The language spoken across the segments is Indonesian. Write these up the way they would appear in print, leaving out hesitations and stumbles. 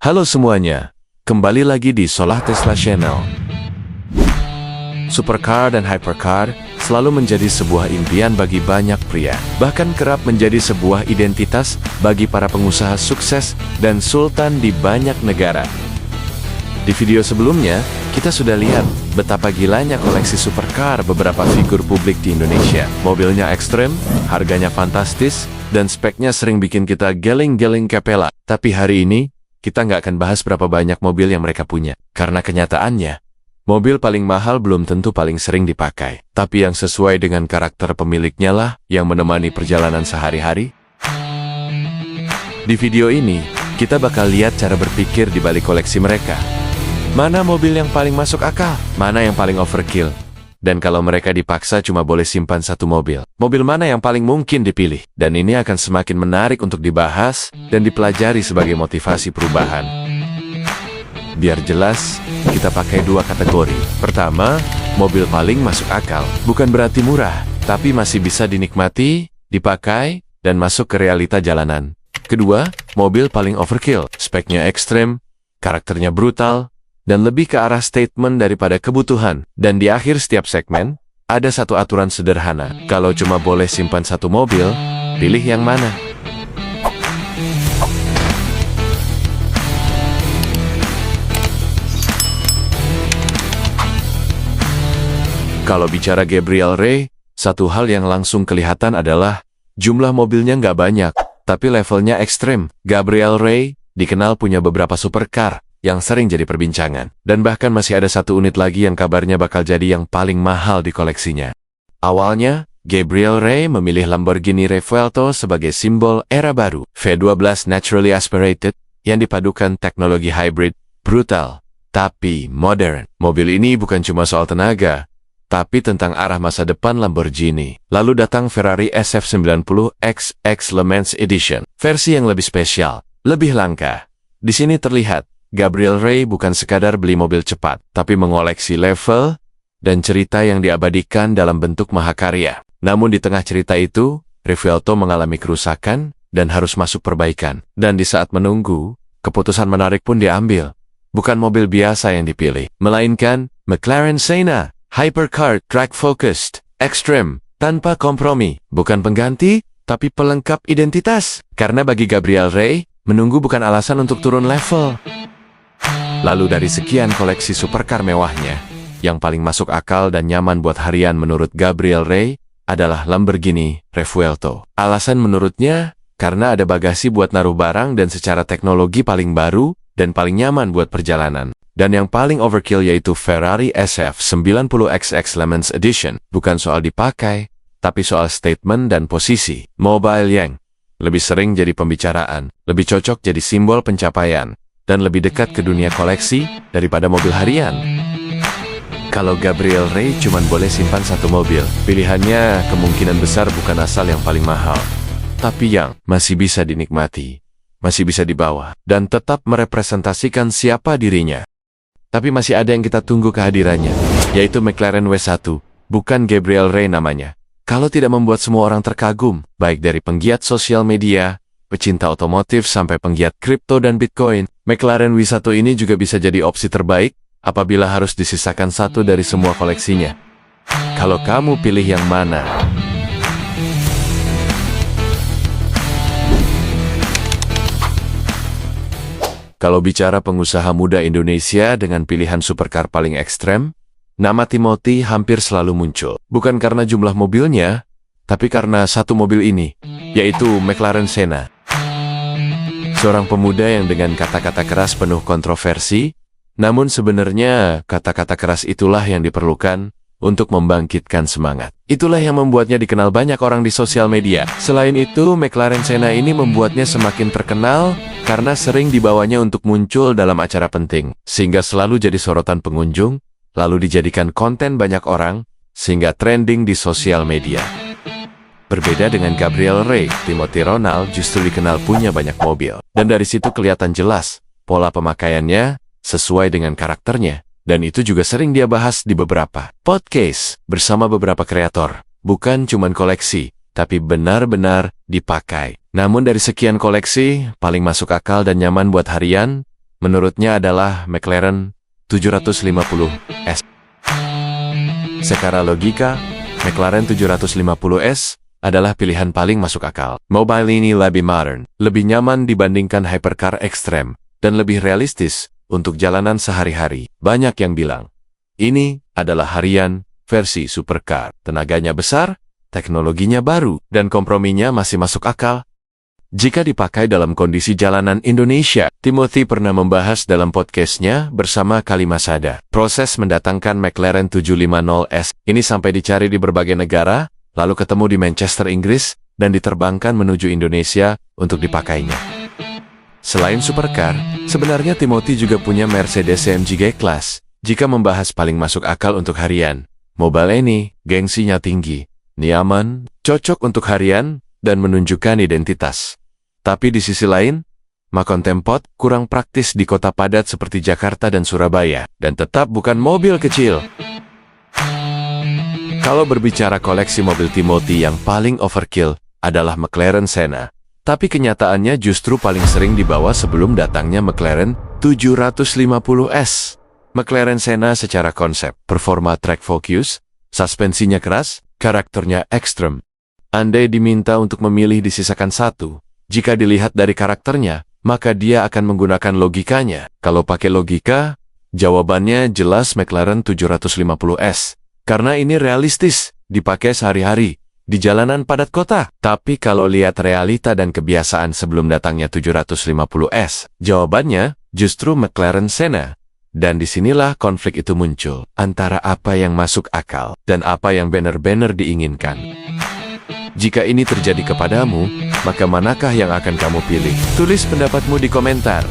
Halo semuanya, kembali lagi di Solah Tesla Channel. Supercar dan hypercar selalu menjadi sebuah impian bagi banyak pria, bahkan kerap menjadi sebuah identitas bagi para pengusaha sukses dan sultan di banyak negara. Di video sebelumnya, kita sudah lihat betapa gilanya koleksi supercar beberapa figur publik di Indonesia. Mobilnya ekstrem, harganya fantastis, dan speknya sering bikin kita geleng-geleng kepala. Tapi hari ini, kita nggak akan bahas berapa banyak mobil yang mereka punya. Karena kenyataannya, mobil paling mahal belum tentu paling sering dipakai. Tapi yang sesuai dengan karakter pemiliknya lah yang menemani perjalanan sehari-hari. Di video ini, kita bakal lihat cara berpikir di balik koleksi mereka. Mana mobil yang paling masuk akal? Mana yang paling overkill? Dan kalau mereka dipaksa cuma boleh simpan satu mobil, mobil mana yang paling mungkin dipilih? Dan ini akan semakin menarik untuk dibahas dan dipelajari sebagai motivasi perubahan. Biar jelas, kita pakai dua kategori. Pertama, mobil paling masuk akal. Bukan berarti murah, tapi masih bisa dinikmati, dipakai, dan masuk ke realita jalanan. Kedua, mobil paling overkill. Speknya ekstrem, karakternya brutal, dan lebih ke arah statement daripada kebutuhan. Dan di akhir setiap segmen, ada satu aturan sederhana. Kalau cuma boleh simpan satu mobil, pilih yang mana? Kalau bicara Gabriel Ray, satu hal yang langsung kelihatan adalah jumlah mobilnya nggak banyak, tapi levelnya ekstrem. Gabriel Ray dikenal punya beberapa supercar yang sering jadi perbincangan. Dan bahkan masih ada satu unit lagi yang kabarnya bakal jadi yang paling mahal di koleksinya. Awalnya, Gabriel Ray memilih Lamborghini Revuelto sebagai simbol era baru. V12 Naturally Aspirated yang dipadukan teknologi hybrid, brutal, tapi modern. Mobil ini bukan cuma soal tenaga, tapi tentang arah masa depan Lamborghini. Lalu datang Ferrari SF90 XX Le Mans Edition, versi yang lebih spesial, lebih langka. Di sini terlihat, Gabriel Ray bukan sekadar beli mobil cepat, tapi mengoleksi level dan cerita yang diabadikan dalam bentuk mahakarya. Namun di tengah cerita itu, Revuelto mengalami kerusakan dan harus masuk perbaikan. Dan di saat menunggu, keputusan menarik pun diambil. Bukan mobil biasa yang dipilih, melainkan McLaren Senna, hypercar, track-focused, extreme, tanpa kompromi. Bukan pengganti, tapi pelengkap identitas. Karena bagi Gabriel Ray, menunggu bukan alasan untuk turun level. Lalu dari sekian koleksi supercar mewahnya, yang paling masuk akal dan nyaman buat harian menurut Gabriel Ray adalah Lamborghini Revuelto. Alasan menurutnya, karena ada bagasi buat naruh barang dan secara teknologi paling baru dan paling nyaman buat perjalanan. Dan yang paling overkill yaitu Ferrari SF90XX Le Mans Edition. Bukan soal dipakai, tapi soal statement dan posisi. Mobile yang lebih sering jadi pembicaraan, lebih cocok jadi simbol pencapaian, dan lebih dekat ke dunia koleksi daripada mobil harian. Kalau Gabriel Ray cuma boleh simpan satu mobil, pilihannya kemungkinan besar bukan asal yang paling mahal, tapi yang masih bisa dinikmati, masih bisa dibawa, dan tetap merepresentasikan siapa dirinya. Tapi masih ada yang kita tunggu kehadirannya, yaitu McLaren W1, bukan Gabriel Ray namanya. Kalau tidak membuat semua orang terkagum, baik dari penggiat sosial media, pecinta otomotif sampai penggiat kripto dan Bitcoin, McLaren W1 ini juga bisa jadi opsi terbaik apabila harus disisakan satu dari semua koleksinya. Kalau kamu pilih yang mana? Kalau bicara pengusaha muda Indonesia dengan pilihan supercar paling ekstrem, nama Timothy hampir selalu muncul. Bukan karena jumlah mobilnya, tapi karena satu mobil ini, yaitu McLaren Senna. Seorang pemuda yang dengan kata-kata keras penuh kontroversi, namun sebenarnya kata-kata keras itulah yang diperlukan untuk membangkitkan semangat. Itulah yang membuatnya dikenal banyak orang di sosial media. Selain itu, McLaren Senna ini membuatnya semakin terkenal karena sering dibawanya untuk muncul dalam acara penting, sehingga selalu jadi sorotan pengunjung, lalu dijadikan konten banyak orang, sehingga trending di sosial media. Berbeda dengan Gabriel Ray, Timothy Ronald justru dikenal punya banyak mobil. Dan dari situ kelihatan jelas, pola pemakaiannya sesuai dengan karakternya. Dan itu juga sering dia bahas di beberapa podcast bersama beberapa kreator. Bukan cuman koleksi, tapi benar-benar dipakai. Namun dari sekian koleksi, paling masuk akal dan nyaman buat harian, menurutnya adalah McLaren 750S. Secara logika, McLaren 750S adalah pilihan paling masuk akal. Mobil ini lebih modern, lebih nyaman dibandingkan hypercar ekstrem, dan lebih realistis untuk jalanan sehari-hari. Banyak yang bilang, ini adalah harian versi supercar. Tenaganya besar, teknologinya baru, dan komprominya masih masuk akal jika dipakai dalam kondisi jalanan Indonesia. Timothy pernah membahas dalam podcastnya bersama Kalimasada. Proses mendatangkan McLaren 750S ini sampai dicari di berbagai negara, lalu ketemu di Manchester, Inggris, dan diterbangkan menuju Indonesia untuk dipakainya. Selain supercar, sebenarnya Timothy juga punya Mercedes AMG G-Class. Jika membahas paling masuk akal untuk harian, mobil ini gengsinya tinggi, nyaman, cocok untuk harian, dan menunjukkan identitas. Tapi di sisi lain, Macon Tempot kurang praktis di kota padat seperti Jakarta dan Surabaya, dan tetap bukan mobil kecil. Kalau berbicara koleksi mobil Timothy yang paling overkill adalah McLaren Senna, tapi kenyataannya justru paling sering dibawa sebelum datangnya McLaren 750S. McLaren Senna secara konsep, performa track focus, suspensinya keras, karakternya ekstrem. Andai diminta untuk memilih disisakan satu, jika dilihat dari karakternya, maka dia akan menggunakan logikanya. Kalau pakai logika, jawabannya jelas McLaren 750S. Karena ini realistis, dipakai sehari-hari, di jalanan padat kota. Tapi kalau lihat realita dan kebiasaan sebelum datangnya 750S, jawabannya justru McLaren Senna. Dan disinilah konflik itu muncul, antara apa yang masuk akal, dan apa yang benar-benar diinginkan. Jika ini terjadi kepadamu, maka manakah yang akan kamu pilih? Tulis pendapatmu di komentar.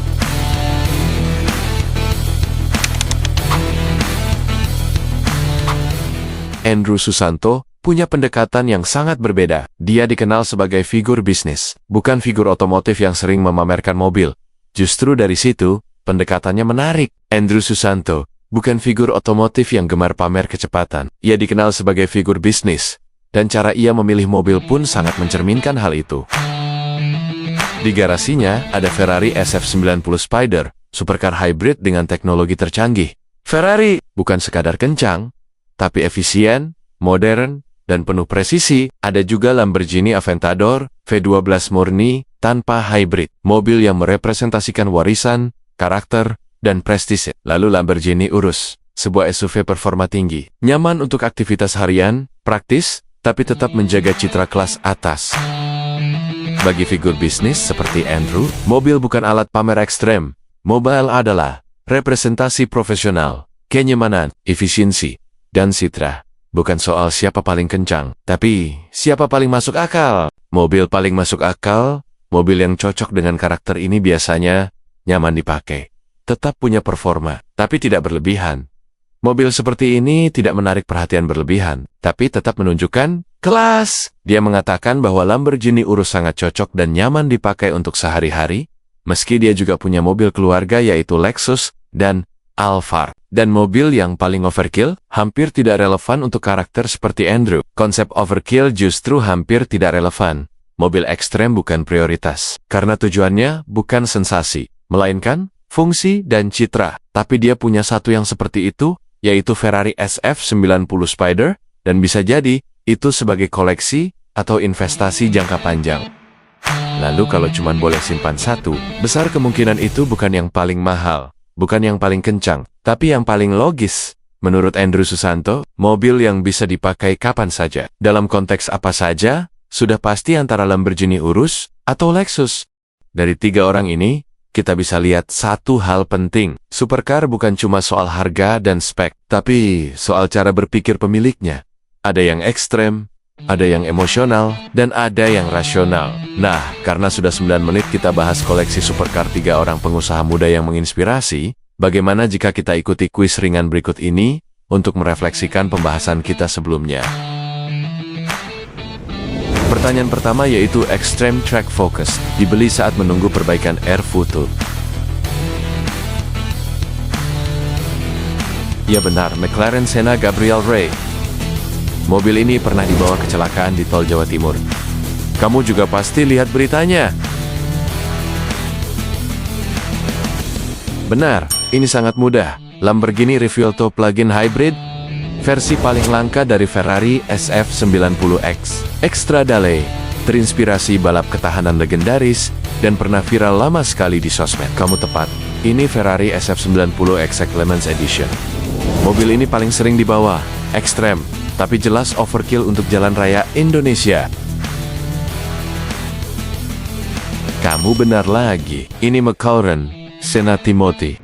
Andrew Susanto punya pendekatan yang sangat berbeda. Dia dikenal sebagai figur bisnis, bukan figur otomotif yang sering memamerkan mobil. Justru dari situ, pendekatannya menarik. Andrew Susanto bukan figur otomotif yang gemar pamer kecepatan. Ia dikenal sebagai figur bisnis, dan cara ia memilih mobil pun sangat mencerminkan hal itu. Di garasinya ada Ferrari SF90 Spider, supercar hybrid dengan teknologi tercanggih. Ferrari bukan sekadar kencang, tapi efisien, modern, dan penuh presisi. Ada juga Lamborghini Aventador V12 murni tanpa hybrid, mobil yang merepresentasikan warisan, karakter, dan prestise. Lalu Lamborghini Urus, sebuah SUV performa tinggi, nyaman untuk aktivitas harian, praktis, tapi tetap menjaga citra kelas atas. Bagi figur bisnis seperti Andrew, mobil bukan alat pamer ekstrem. Mobil adalah representasi profesional, kenyamanan, efisiensi, dan citra. Bukan soal siapa paling kencang, tapi siapa paling masuk akal. Mobil paling masuk akal, mobil yang cocok dengan karakter ini biasanya nyaman dipakai. Tetap punya performa, tapi tidak berlebihan. Mobil seperti ini tidak menarik perhatian berlebihan, tapi tetap menunjukkan kelas. Dia mengatakan bahwa Lamborghini Urus sangat cocok dan nyaman dipakai untuk sehari-hari, meski dia juga punya mobil keluarga yaitu Lexus dan Alphard. Dan mobil yang paling overkill hampir tidak relevan untuk karakter seperti Andrew. Konsep overkill justru hampir tidak relevan. Mobil ekstrem bukan prioritas, karena tujuannya bukan sensasi, melainkan fungsi dan citra. Tapi dia punya satu yang seperti itu, yaitu Ferrari SF90 Spider, dan bisa jadi itu sebagai koleksi atau investasi jangka panjang. Lalu kalau cuma boleh simpan satu, besar kemungkinan itu bukan yang paling mahal, bukan yang paling kencang, tapi yang paling logis. Menurut Andrew Susanto, mobil yang bisa dipakai kapan saja, dalam konteks apa saja, sudah pasti antara Lamborghini Urus atau Lexus. Dari tiga orang ini, kita bisa lihat satu hal penting. Supercar bukan cuma soal harga dan spek, tapi soal cara berpikir pemiliknya. Ada yang ekstrem, ada yang emosional, dan ada yang rasional. Nah, karena sudah 9 menit kita bahas koleksi supercar 3 orang pengusaha muda yang menginspirasi, bagaimana jika kita ikuti kuis ringan berikut ini untuk merefleksikan pembahasan kita sebelumnya? Pertanyaan pertama yaitu Extreme Track Focus, dibeli saat menunggu perbaikan Air Futur. Ya benar, McLaren Senna Gabriel Ray. Mobil ini pernah dibawa kecelakaan di tol Jawa Timur. Kamu juga pasti lihat beritanya. Benar, ini sangat mudah. Lamborghini Revuelto Plug-in Hybrid, versi paling langka dari Ferrari SF90X. Extradale, terinspirasi balap ketahanan legendaris, dan pernah viral lama sekali di sosmed. Kamu tepat, ini Ferrari SF90X Clemens Edition. Mobil ini paling sering dibawa, ekstrem, tapi jelas overkill untuk jalan raya Indonesia. Kamu benar lagi, ini McLaren Senna Timothy.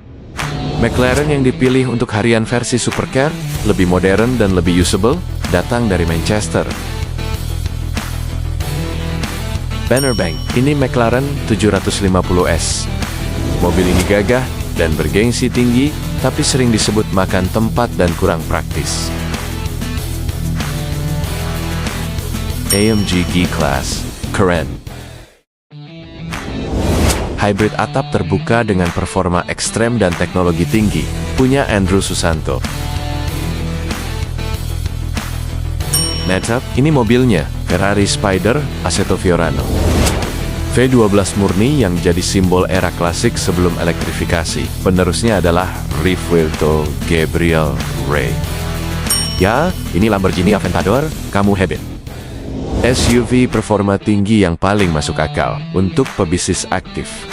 McLaren yang dipilih untuk harian versi supercar, lebih modern dan lebih usable, datang dari Manchester. Bannerbank, ini McLaren 750S. Mobil ini gagah dan bergengsi tinggi, tapi sering disebut makan tempat dan kurang praktis. AMG G-Class, keren. Hybrid atap terbuka dengan performa ekstrem dan teknologi tinggi, punya Andrew Susanto. Next up, ini mobilnya, Ferrari Spider, Assetto Fiorano. V12 murni yang jadi simbol era klasik sebelum elektrifikasi. Penerusnya adalah Revuelto Gabriel Rey. Ya, ini Lamborghini Aventador, kamu hebat. SUV performa tinggi yang paling masuk akal untuk pebisnis aktif.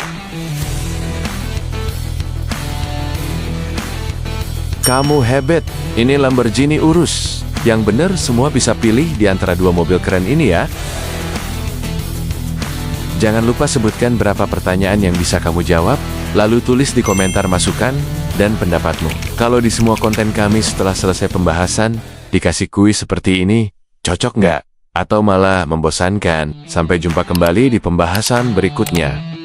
Kamu hebat, ini Lamborghini Urus. Yang benar semua bisa pilih di antara dua mobil keren ini ya. Jangan lupa sebutkan berapa pertanyaan yang bisa kamu jawab, lalu tulis di komentar masukan dan pendapatmu. Kalau di semua konten kami setelah selesai pembahasan, dikasih kuis seperti ini, cocok nggak? Atau malah membosankan? Sampai jumpa kembali di pembahasan berikutnya.